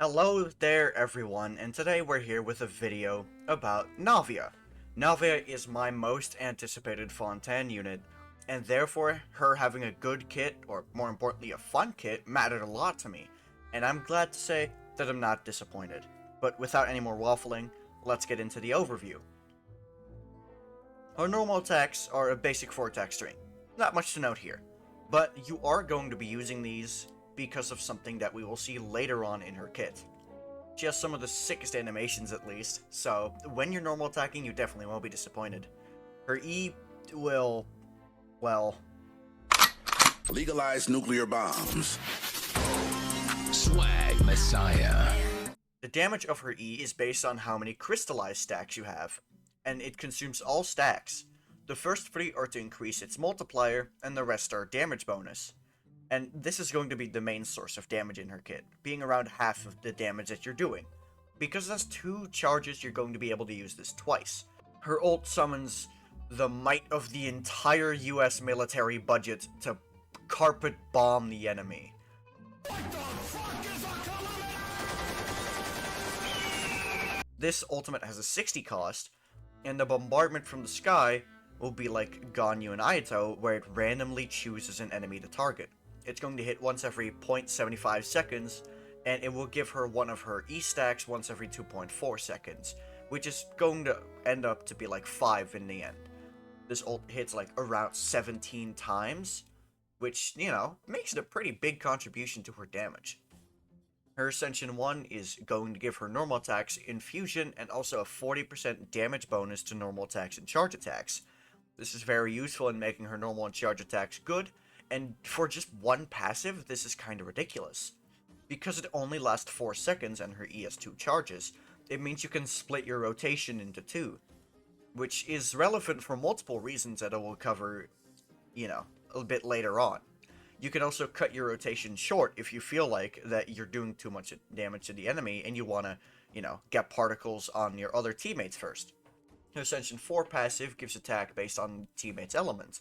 Hello there everyone, and today we're here with a video about Navia. Navia is my most anticipated Fontaine unit, and therefore her having a good kit, or more importantly a fun kit, mattered a lot to me, and I'm glad to say that I'm not disappointed. But without any more waffling, let's get into the overview. Her normal attacks are a basic 4-attack string, not much to note here, but you are going to be using these because of something that we will see later on in her kit. She has some of the sickest animations at least, so when you're normal attacking, you definitely won't be disappointed. Her E will, well... Legalize nuclear bombs. Swag Messiah. The damage of her E is based on how many crystallized stacks you have, and it consumes all stacks. The first 3 are to increase its multiplier, and the rest are damage bonus. And this is going to be the main source of damage in her kit, being around half of the damage that you're doing. Because it has 2 charges, you're going to be able to use this twice. Her ult summons the might of the entire US military budget to carpet bomb the enemy. This ultimate has a 60 cost, and the bombardment from the sky will be like Ganyu and Ayato, where it randomly chooses an enemy to target. It's going to hit once every 0.75 seconds, and it will give her one of her E stacks once every 2.4 seconds, which is going to end up to be like 5 in the end. This ult hits like around 17 times, which, you know, makes it a pretty big contribution to her damage. Her Ascension 1 is going to give her normal attacks infusion and also a 40% damage bonus to normal attacks and charge attacks. This is very useful in making her normal and charge attacks good, and for just one passive, this is kind of ridiculous. Because it only lasts 4 seconds and her E has 2 charges, it means you can split your rotation into 2, which is relevant for multiple reasons that I will cover, you know, a bit later on. You can also cut your rotation short if you feel like that you're doing too much damage to the enemy and you want to, you know, get particles on your other teammates first. Ascension 4 passive gives attack based on teammates' elements.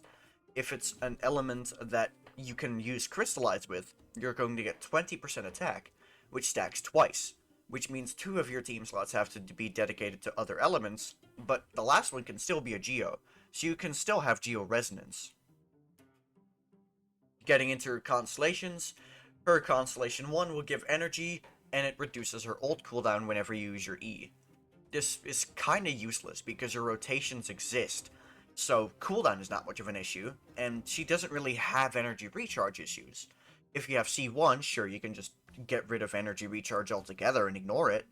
If it's an element that you can use Crystallize with, you're going to get 20% attack, which stacks twice, which means 2 of your team slots have to be dedicated to other elements, but the last one can still be a Geo, so you can still have Geo Resonance. Getting into her Constellations, her Constellation 1 will give energy, and it reduces her ult cooldown whenever you use your E. This is kinda useless because her rotations exist, so cooldown is not much of an issue, and she doesn't really have energy recharge issues. If you have C1, sure, you can just get rid of energy recharge altogether and ignore it,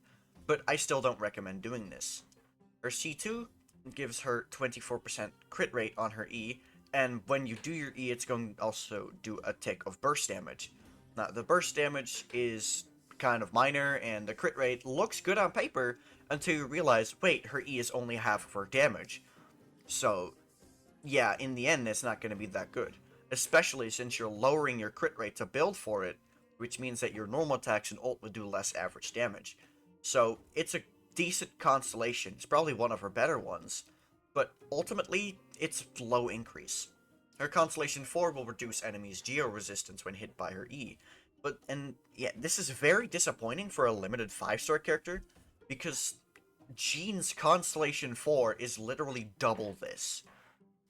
but I still don't recommend doing this. Her C2 gives her 24% crit rate on her E, and when you do your E, it's going to also do a tick of burst damage. Now, the burst damage is kind of minor, and the crit rate looks good on paper until you realize, wait, her E is only half of her damage. So, yeah, in the end, it's not going to be that good. Especially since you're lowering your crit rate to build for it, which means that your normal attacks and ult will do less average damage. So, it's a decent constellation. It's probably one of her better ones, but ultimately, it's low increase. Her Constellation 4 will reduce enemies' geo resistance when hit by her E. Yeah, this is very disappointing for a limited 5-star character, because Jean's Constellation 4 is literally double this.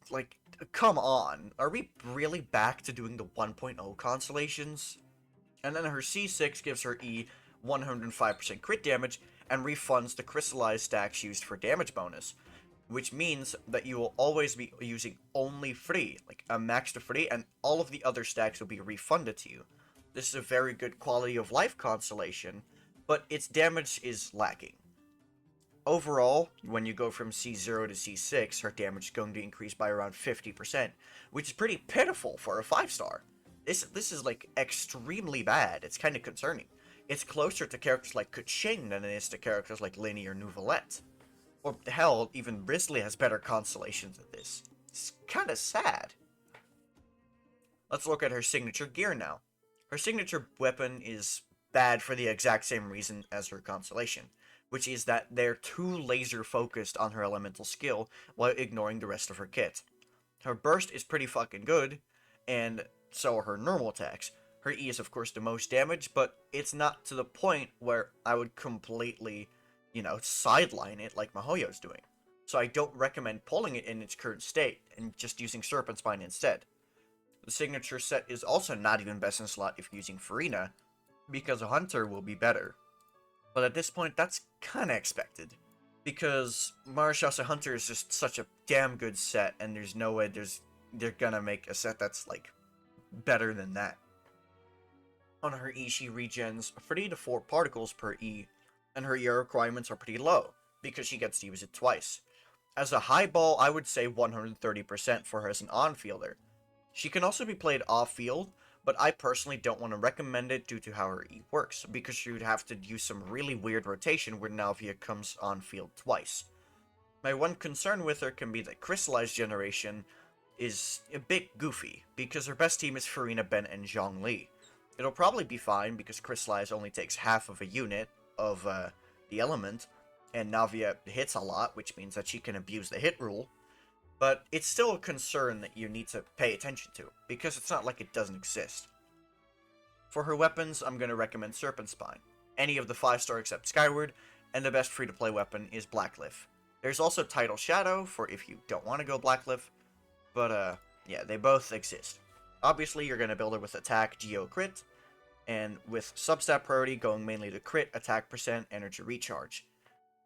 Like, come on. Are we really back to doing the 1.0 constellations? And then her C6 gives her E 105% crit damage and refunds the crystallized stacks used for damage bonus, which means that you will always be using only free, like a max to free, and all of the other stacks will be refunded to you. This is a very good quality of life constellation, but its damage is lacking. Overall, when you go from C0 to C6, her damage is going to increase by around 50%, which is pretty pitiful for a 5-star. This is like extremely bad. It's kind of concerning. It's closer to characters like Kuching than it is to characters like Linny or Nouvelette. Or hell, even Brisley has better constellations than this. It's kind of sad. Let's look at her signature gear now. Her signature weapon is bad for the exact same reason as her constellation, which is that they're too laser focused on her elemental skill while ignoring the rest of her kit. Her burst is pretty fucking good, and so are her normal attacks. Her E is of course the most damage, but it's not to the point where I would completely, sideline it like Mihoyo's doing. So I don't recommend pulling it in its current state and just using Serpent Spine instead. The signature set is also not even best in slot if using Furina, because a Hunter will be better. But at this point, that's kinda expected. Because Marshall's Hunter is just such a damn good set, and there's no way they're gonna make a set that's, like, better than that. On her E, she regens 3 to 4 particles per E, and her ER requirements are pretty low, because she gets to use it twice. As a high ball, I would say 130% for her as an on-fielder. She can also be played off-field, but I personally don't want to recommend it due to how her E works, because she would have to use some really weird rotation where Navia comes on-field twice. My one concern with her can be that Crystallized Generation is a bit goofy, because her best team is Furina, Ben, and Zhongli. It'll probably be fine, because Crystallize only takes half of a unit of the element, and Navia hits a lot, which means that she can abuse the hit rule. But it's still a concern that you need to pay attention to, because it's not like it doesn't exist. For her weapons, I'm going to recommend Serpent Spine, any of the 5-star except Skyward, and the best free-to-play weapon is Blacklift. There's also Tidal Shadow for if you don't want to go Blacklift, but yeah, they both exist. Obviously, you're going to build her with attack, geo, crit, and with substat priority going mainly to crit, attack percent, energy recharge.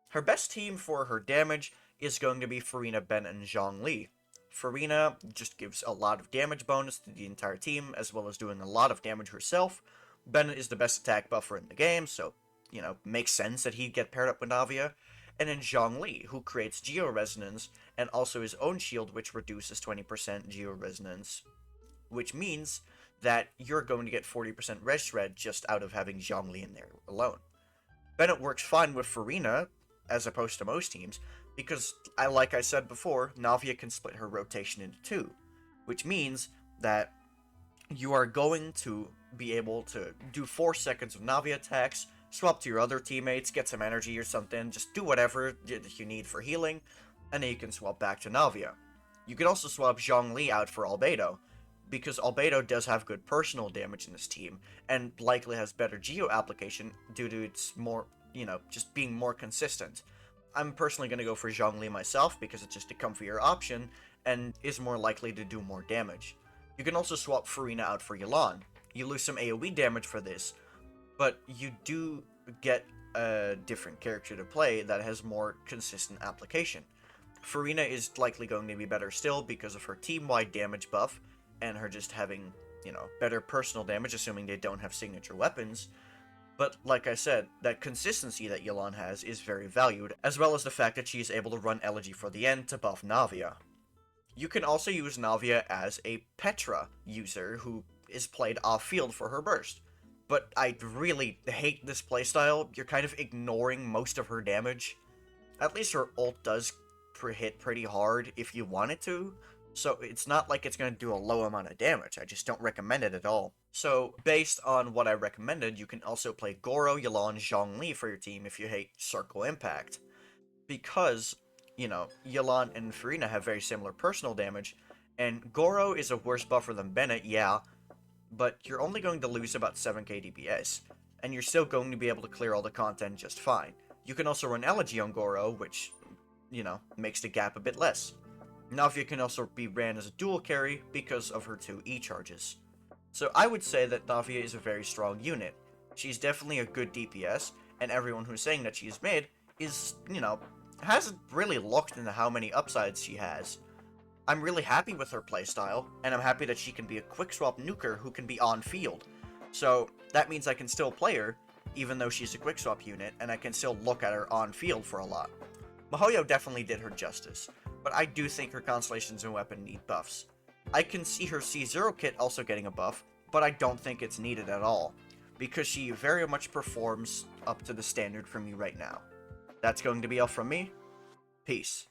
Her best team for her damage is going to be Furina, Ben, and Zhongli. Furina just gives a lot of damage bonus to the entire team, as well as doing a lot of damage herself. Ben is the best attack buffer in the game, so, makes sense that he'd get paired up with Navia. And then Zhongli, who creates Geo Resonance, and also his own shield, which reduces 20% Geo Resonance. Which means that you're going to get 40% Res Shred just out of having Zhongli in there alone. Bennett works fine with Furina, as opposed to most teams, because, like I said before, Navia can split her rotation into 2, which means that you are going to be able to do 4 seconds of Navia attacks, swap to your other teammates, get some energy or something, just do whatever you need for healing, and then you can swap back to Navia. You can also swap Zhongli out for Albedo, because Albedo does have good personal damage in this team, and likely has better Geo application due to its more, just being more consistent. I'm personally going to go for Zhongli myself, because it's just a comfier option, and is more likely to do more damage. You can also swap Furina out for Yelan. You lose some AoE damage for this, but you do get a different character to play that has more consistent application. Furina is likely going to be better still because of her team-wide damage buff, and her just having, better personal damage, assuming they don't have signature weapons. But, like I said, that consistency that Yelan has is very valued, as well as the fact that she is able to run Elegy for the end to buff Navia. You can also use Navia as a Petra user who is played off-field for her burst. But I really hate this playstyle. You're kind of ignoring most of her damage. At least her ult does hit pretty hard if you want it to, so it's not like it's going to do a low amount of damage. I just don't recommend it at all. So, based on what I recommended, you can also play Goro, Yelan, Zhongli for your team if you hate Circle Impact. Because, Yelan and Furina have very similar personal damage, and Goro is a worse buffer than Bennett, yeah, but you're only going to lose about 7k DPS, and you're still going to be able to clear all the content just fine. You can also run Elegy on Goro, which, makes the gap a bit less. Navia can also be ran as a dual carry because of her 2 E charges. So I would say that Navia is a very strong unit. She's definitely a good DPS, and everyone who's saying that she's mid is, hasn't really looked into how many upsides she has. I'm really happy with her playstyle, and I'm happy that she can be a quick swap nuker who can be on field. So that means I can still play her, even though she's a quick swap unit, and I can still look at her on field for a lot. Mihoyo definitely did her justice, but I do think her Constellations and weapon need buffs. I can see her C0 kit also getting a buff, but I don't think it's needed at all, because she very much performs up to the standard for me right now. That's going to be all from me. Peace.